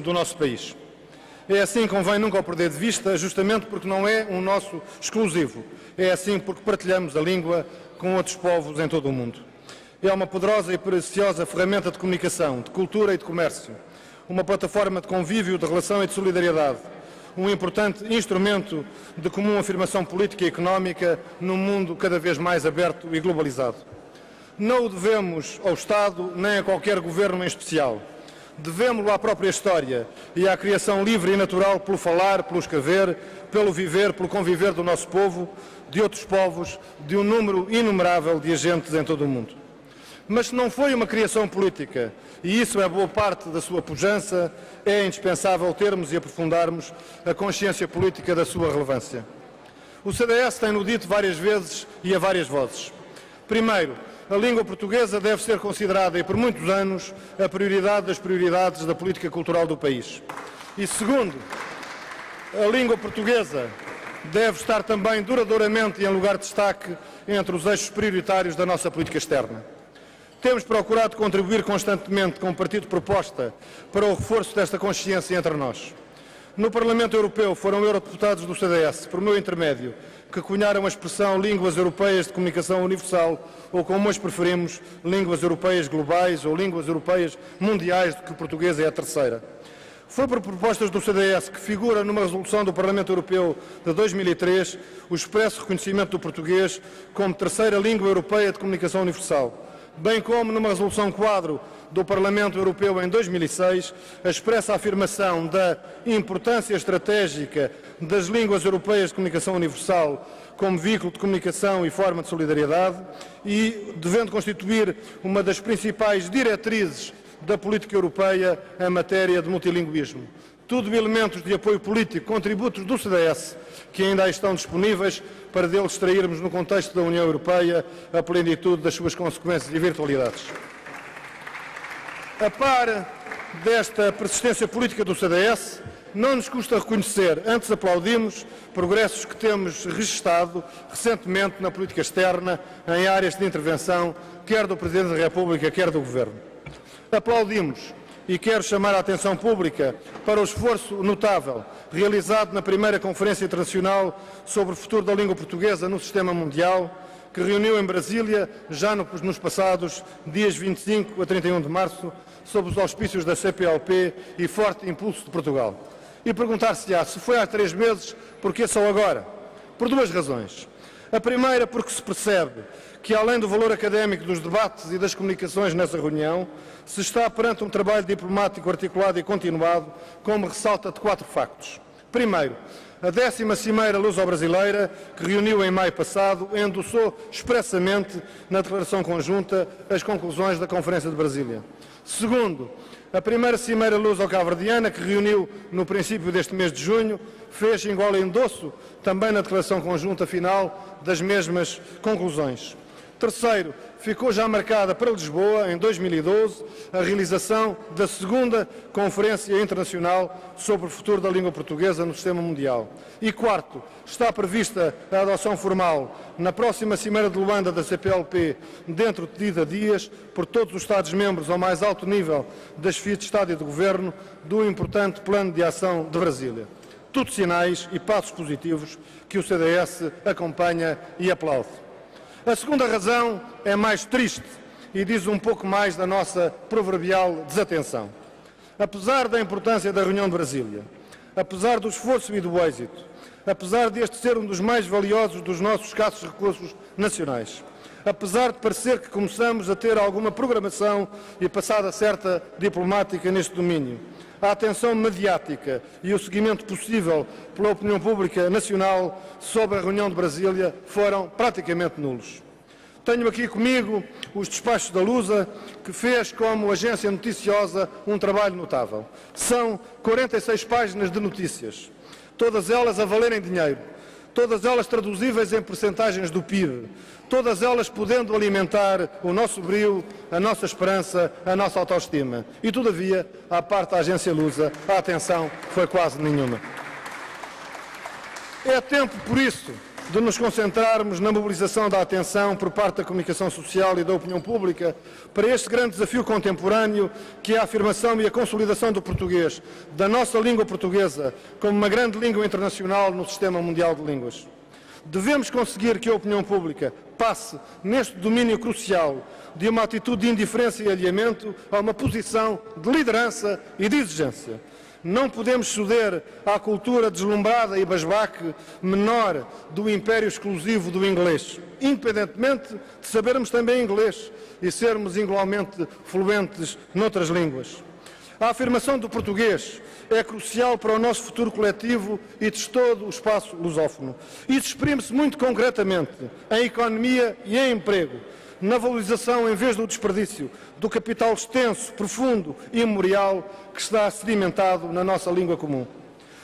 do nosso país. É assim que convém nunca o perder de vista, justamente porque não é um nosso exclusivo. É assim porque partilhamos a língua com outros povos em todo o mundo. É uma poderosa e preciosa ferramenta de comunicação, de cultura e de comércio. Uma plataforma de convívio, de relação e de solidariedade. Um importante instrumento de comum afirmação política e económica num mundo cada vez mais aberto e globalizado. Não o devemos ao Estado nem a qualquer governo em especial. Devemos-lo à própria história e à criação livre e natural pelo falar, pelo escrever, pelo viver, pelo conviver do nosso povo, de outros povos, de um número inumerável de agentes em todo o mundo. Mas se não foi uma criação política, e isso é boa parte da sua pujança, é indispensável termos e aprofundarmos a consciência política da sua relevância. O CDS tem-no dito várias vezes e a várias vozes. Primeiro, a língua portuguesa deve ser considerada, e por muitos anos, a prioridade das prioridades da política cultural do país. E segundo, a língua portuguesa deve estar também duradouramente e em lugar de destaque entre os eixos prioritários da nossa política externa. Temos procurado contribuir constantemente com o partido proposta para o reforço desta consciência entre nós. No Parlamento Europeu foram eurodeputados do CDS, por meu intermédio, que cunharam a expressão línguas europeias de comunicação universal, ou como hoje preferimos, línguas europeias globais ou línguas europeias mundiais, de que o português é a terceira. Foi por propostas do CDS que figura numa resolução do Parlamento Europeu de 2003 o expresso reconhecimento do português como terceira língua europeia de comunicação universal, bem como numa resolução quadro do Parlamento Europeu em 2006, a expressa afirmação da importância estratégica das línguas europeias de comunicação universal como veículo de comunicação e forma de solidariedade e devendo constituir uma das principais diretrizes da política europeia em matéria de multilinguismo. Tudo elementos de apoio político, contributos do CDS, que ainda aí estão disponíveis para deles extrairmos no contexto da União Europeia a plenitude das suas consequências e virtualidades. A par desta persistência política do CDS, não nos custa reconhecer, antes aplaudimos, progressos que temos registado recentemente na política externa, em áreas de intervenção, quer do Presidente da República, quer do Governo. Aplaudimos e quero chamar a atenção pública para o esforço notável realizado na primeira Conferência Internacional sobre o futuro da língua portuguesa no sistema mundial, que reuniu em Brasília, já nos passados dias 25 a 31 de março, sob os auspícios da CPLP e forte impulso de Portugal. E perguntar-se-á, se foi há 3 meses, por que só agora? Por 2 razões. A primeira, porque se percebe que, além do valor académico dos debates e das comunicações nessa reunião, se está perante um trabalho diplomático articulado e continuado, como ressalta de 4 factos. Primeiro, a 10ª Cimeira Luso-Brasileira, que reuniu em maio passado, endossou expressamente na declaração conjunta as conclusões da Conferência de Brasília. Segundo, a primeira Cimeira Luso-Cabo-Verdiana, que reuniu no princípio deste mês de junho, fez igual endosso também na declaração conjunta final das mesmas conclusões. Terceiro, ficou já marcada para Lisboa, em 2012, a realização da 2ª Conferência Internacional sobre o futuro da língua portuguesa no sistema mundial. E quarto, está prevista a adoção formal na próxima Cimeira de Luanda da CPLP, dentro de 30 dias, por todos os Estados-membros ao mais alto nível das chefes de Estado e de Governo, do importante Plano de Ação de Brasília. Tudo sinais e passos positivos que o CDS acompanha e aplaude. A segunda razão é mais triste e diz um pouco mais da nossa proverbial desatenção. Apesar da importância da reunião de Brasília, apesar do esforço e do êxito, apesar deste ser um dos mais valiosos dos nossos escassos recursos nacionais, apesar de parecer que começamos a ter alguma programação e passada certa diplomática neste domínio, a atenção mediática e o seguimento possível pela opinião pública nacional sobre a reunião de Brasília foram praticamente nulos. Tenho aqui comigo os despachos da Lusa, que fez como agência noticiosa um trabalho notável. São 46 páginas de notícias, todas elas a valerem dinheiro, todas elas traduzíveis em percentagens do PIB, todas elas podendo alimentar o nosso brio, a nossa esperança, a nossa autoestima. E, todavia, à parte da agência Lusa, a atenção foi quase nenhuma. É tempo, por isso, de nos concentrarmos na mobilização da atenção por parte da comunicação social e da opinião pública para este grande desafio contemporâneo que é a afirmação e a consolidação do português, da nossa língua portuguesa, como uma grande língua internacional no sistema mundial de línguas. Devemos conseguir que a opinião pública passe, neste domínio crucial, de uma atitude de indiferença e alheamento a uma posição de liderança e de exigência. Não podemos ceder à cultura deslumbrada e basbaque menor do império exclusivo do inglês, independentemente de sabermos também inglês e sermos igualmente fluentes noutras línguas. A afirmação do português é crucial para o nosso futuro coletivo e de todo o espaço lusófono. Isso exprime-se muito concretamente em economia e em emprego, na valorização, em vez do desperdício, do capital extenso, profundo e memorial que está sedimentado na nossa língua comum.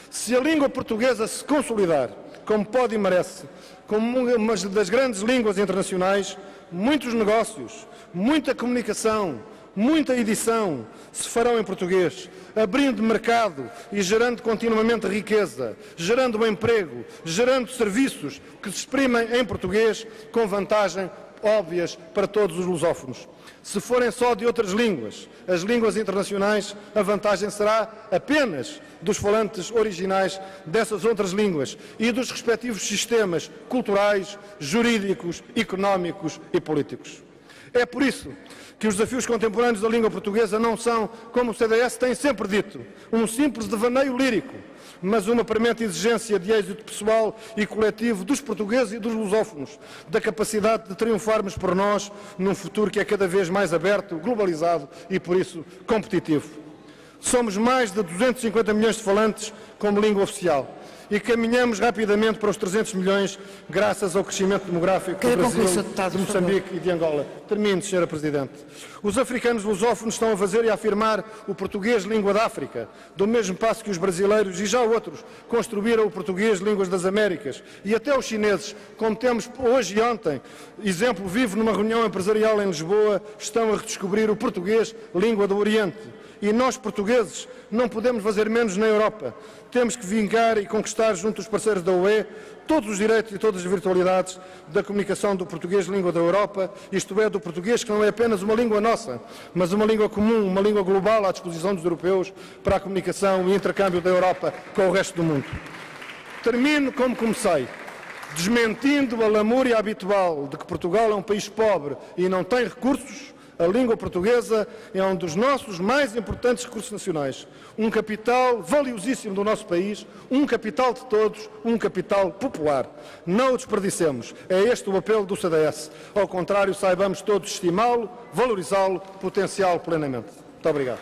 Se a língua portuguesa se consolidar, como pode e merece, como uma das grandes línguas internacionais, muitos negócios, muita comunicação, muita edição se farão em português, abrindo mercado e gerando continuamente riqueza, gerando emprego, gerando serviços que se exprimem em português com vantagem óbvias para todos os lusófonos. Se forem só de outras línguas, as línguas internacionais, a vantagem será apenas dos falantes originais dessas outras línguas e dos respectivos sistemas culturais, jurídicos, económicos e políticos. É por isso que os desafios contemporâneos da língua portuguesa não são, como o CDS tem sempre dito, um simples devaneio lírico, mas uma premente exigência de êxito pessoal e coletivo dos portugueses e dos lusófonos, da capacidade de triunfarmos por nós num futuro que é cada vez mais aberto, globalizado e, por isso, competitivo. Somos mais de 250 milhões de falantes como língua oficial e caminhamos rapidamente para os 300 milhões graças ao crescimento demográfico do Brasil, de Moçambique e de Angola. Termino, Sra. Presidente. Os africanos lusófonos estão a fazer e a afirmar o português língua da África, do mesmo passo que os brasileiros e já outros construíram o português línguas das Américas e até os chineses, como temos hoje e ontem, exemplo vivo numa reunião empresarial em Lisboa, estão a redescobrir o português língua do Oriente. E nós, portugueses, não podemos fazer menos na Europa. Temos que vingar e conquistar junto dos parceiros da UE todos os direitos e todas as virtualidades da comunicação do português língua da Europa, isto é, do português que não é apenas uma língua nossa, mas uma língua comum, uma língua global à disposição dos europeus para a comunicação e intercâmbio da Europa com o resto do mundo. Termino como comecei, desmentindo a lamúria habitual de que Portugal é um país pobre e não tem recursos. A língua portuguesa é um dos nossos mais importantes recursos nacionais, um capital valiosíssimo do nosso país, um capital de todos, um capital popular. Não o desperdicemos. É este o apelo do CDS. Ao contrário, saibamos todos estimá-lo, valorizá-lo, potenciá-lo plenamente. Muito obrigado.